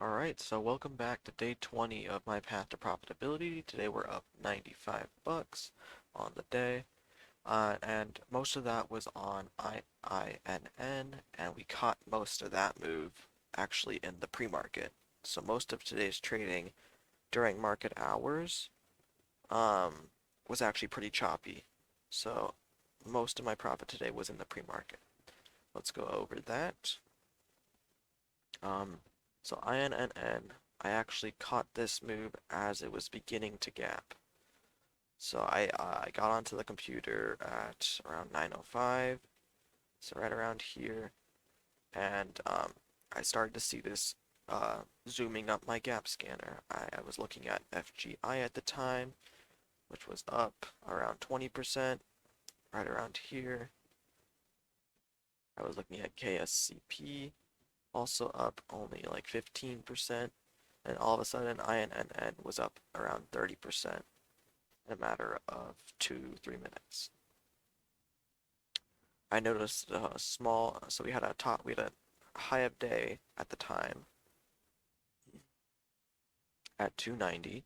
Alright, so welcome back to day 20 of my path to profitability. Today we're up 95 bucks on the day, and most of that was on IINN, and we caught most of that move actually in the pre-market. So most of today's trading during market hours was actually pretty choppy. So most of my profit today was in the pre-market. Let's go over that. Um, so INNN, I actually caught this move as it was beginning to gap. So I got onto the computer at around 9:05, so right around here, and I started to see this zooming up my gap scanner. I was looking at FGI at the time, which was up around 20%, right around here. I was looking at KSCP, also up only like 15%, and all of a sudden INNN was up around 30% in a matter of 2-3 minutes. I noticed a small, so we had a high of day at the time at 290,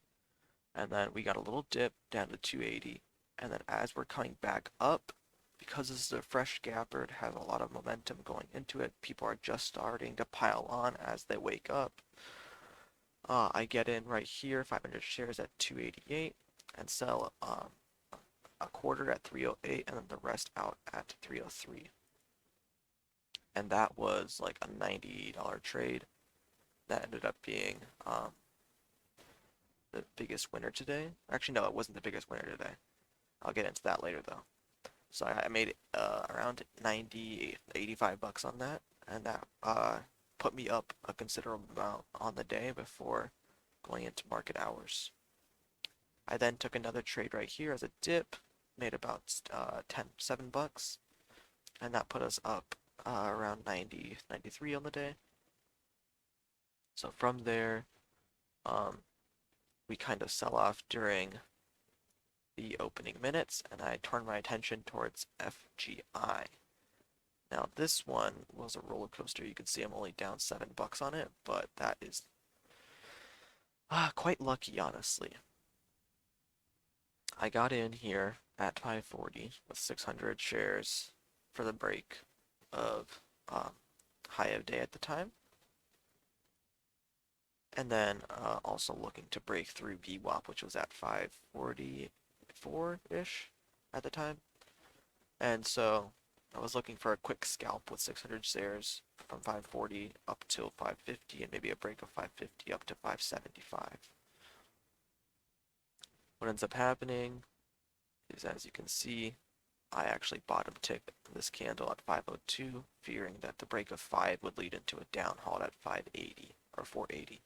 and then we got a little dip down to 280, and then as we're coming back up, because this is a fresh gapper, it has a lot of momentum going into it. People are just starting to pile on as they wake up. I get in right here, 500 shares at 288, and sell a quarter at 308, and then the rest out at 303. And that was like a $90 trade. That ended up being the biggest winner today. Actually, no, it wasn't the biggest winner today. I'll get into that later though. So I made around 90, 85 bucks on that, and that put me up a considerable amount on the day before going into market hours. I then took another trade right here as a dip, made about 7 bucks, and that put us up around 90, 93 on the day. So from there, um, we kind of sell off during the opening minutes, and I turned my attention towards FGI. Now this one was a roller coaster. You can see I'm only down 7 bucks on it, but that is quite lucky, honestly. I got in here at 540 with 600 shares for the break of high of day at the time. And then also looking to break through VWAP, which was at 544-ish at the time. And so I was looking for a quick scalp with 600 shares from 540 up to 550 and maybe a break of 550 up to 575. What ends up happening is, as you can see, I actually bottom ticked this candle at 502, fearing that the break of 5 would lead into a down halt at 580 or 480.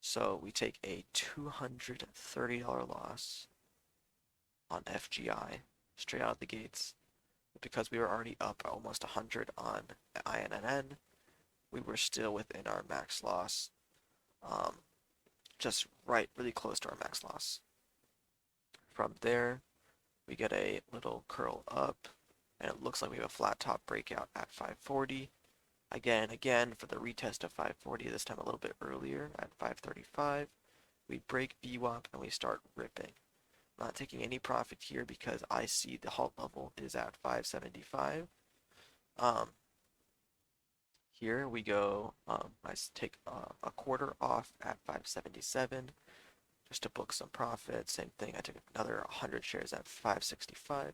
So we take a $230 loss on FGI straight out of the gates. Because we were already up almost 100 on INNN, we were still within our max loss, just right, really close to our max loss. From there, we get a little curl up, and it looks like we have a flat top breakout at 540. Again, for the retest of 540, this time a little bit earlier at 535. We break VWAP and we start ripping. Not taking any profit here because I see the halt level is at 575. Here we go, I take a quarter off at 577 just to book some profit. Same thing, I took another 100 shares at 565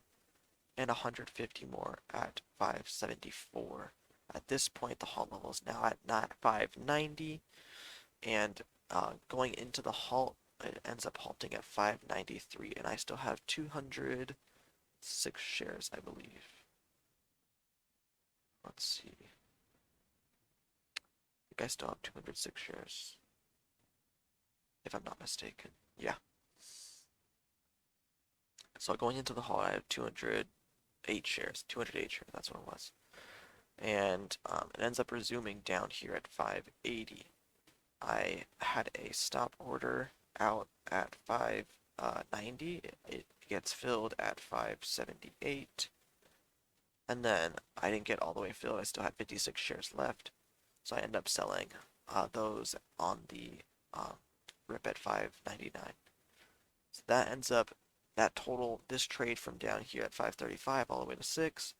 and 150 more at 574. At this point, the halt level is now at 590, and going into the halt, it ends up halting at 593, and I still have 206 shares, I believe. Let's see. I think I still have 206 shares, if I'm not mistaken. Yeah. So going into the halt, I have 208 shares. 208 shares, that's what it was. And it ends up resuming down here at 580. I had a stop order out at 590. It gets filled at 578. And then I didn't get all the way filled. I still had 56 shares left. So I end up selling those on the um, rip at 5.99. So that ends up that total this trade from down here at 5.35 all the way to 6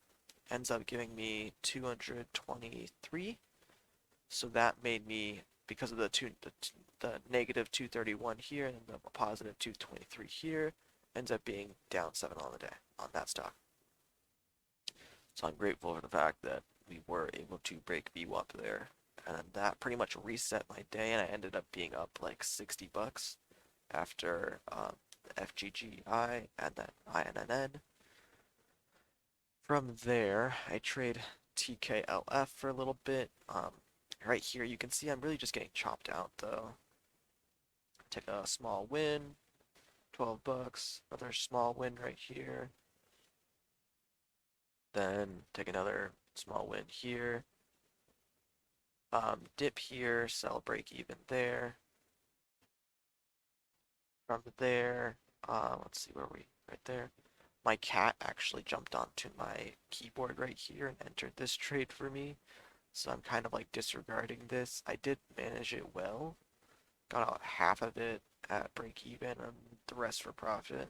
ends up giving me 223. So that made me, because of the negative 231 here and the positive 223 here, ends up being down 7 on the day on that stock. So I'm grateful for the fact that we were able to break VWAP there. And that pretty much reset my day, and I ended up being up like 60 bucks after FGGI and then INNN. From there, I trade TKLF for a little bit. Right here, you can see I'm really just getting chopped out though. Take a small win, 12 bucks, another small win right here. Then take another small win here. Dip here, sell break even there. From there, let's see where we, right there. My cat actually jumped onto my keyboard right here and entered this trade for me. So I'm kind of like disregarding this. I did manage it well. Got out half of it at break even and the rest for profit.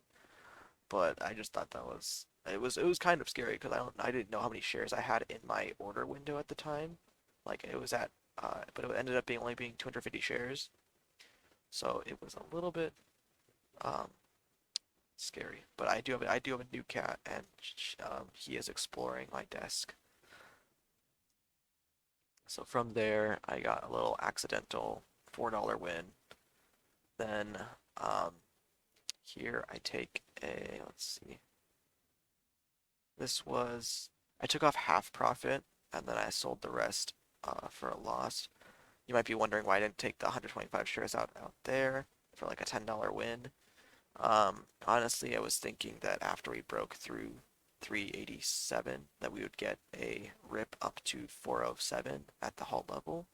But I just thought that was it was kind of scary because I didn't know how many shares I had in my order window at the time. Like it was at but it ended up being only being 250 shares. So it was a little bit um scary. But I do have a new cat and he is exploring my desk. So from there I got a little accidental $4 win. Then here I take a, let's see, this was, I took off half profit and then I sold the rest for a loss. You might be wondering why I didn't take the 125 shares out there for like a $10 win. Honestly, I was thinking that after we broke through 387 that we would get a rip up to 407 at the halt level,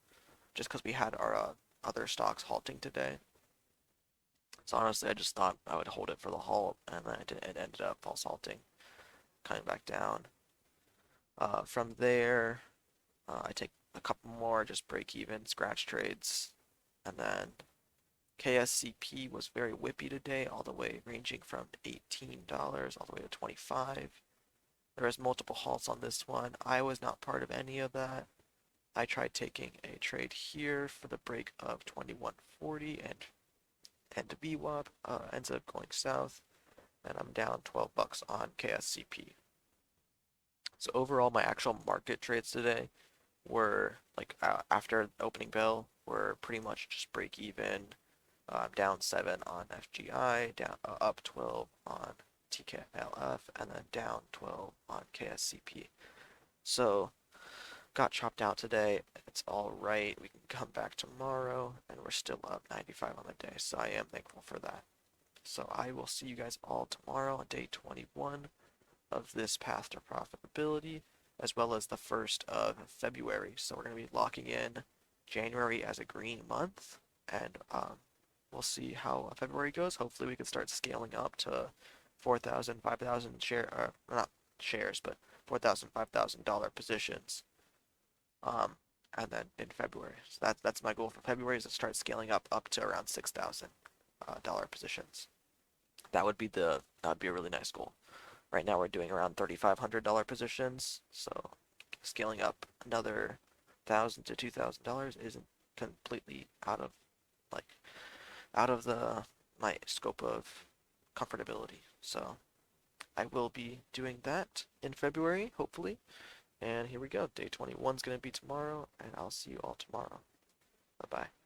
just because we had our other stocks halting today. So honestly, I just thought I would hold it for the halt, and then it ended up false halting, coming back down. From there, I take a couple more, just break even, scratch trades, and then KSCP was very whippy today, all the way ranging from $18 all the way to 25. There was multiple halts on this one. I was not part of any of that. I tried taking a trade here for the break of 2140 and VWAP ends up going south, and I'm down 12 bucks on KSCP. So overall, my actual market trades today were like after opening bell were pretty much just break even, down 7 on FGI, down up 12 on TKLF, and then down 12 on KSCP. So got chopped out today. It's all right. We can come back tomorrow, and we're still up 95 on the day. So I am thankful for that. So I will see you guys all tomorrow on day 21 of this path to profitability, as well as the 1st of February. So we're going to be locking in January as a green month, and we'll see how February goes. Hopefully we can start scaling up to 4,000, 5,000 share, not shares, but 4,000, $5,000 positions. And then in February. So that's my goal for February, is to start scaling up to around $6,000 positions. That would be a really nice goal. Right now we're doing around $3,500 positions, so scaling up another $1,000 to $2,000 isn't completely like out of my scope of comfortability. So I will be doing that in February, hopefully. And here we go. Day 21 is going to be tomorrow, and I'll see you all tomorrow. Bye bye.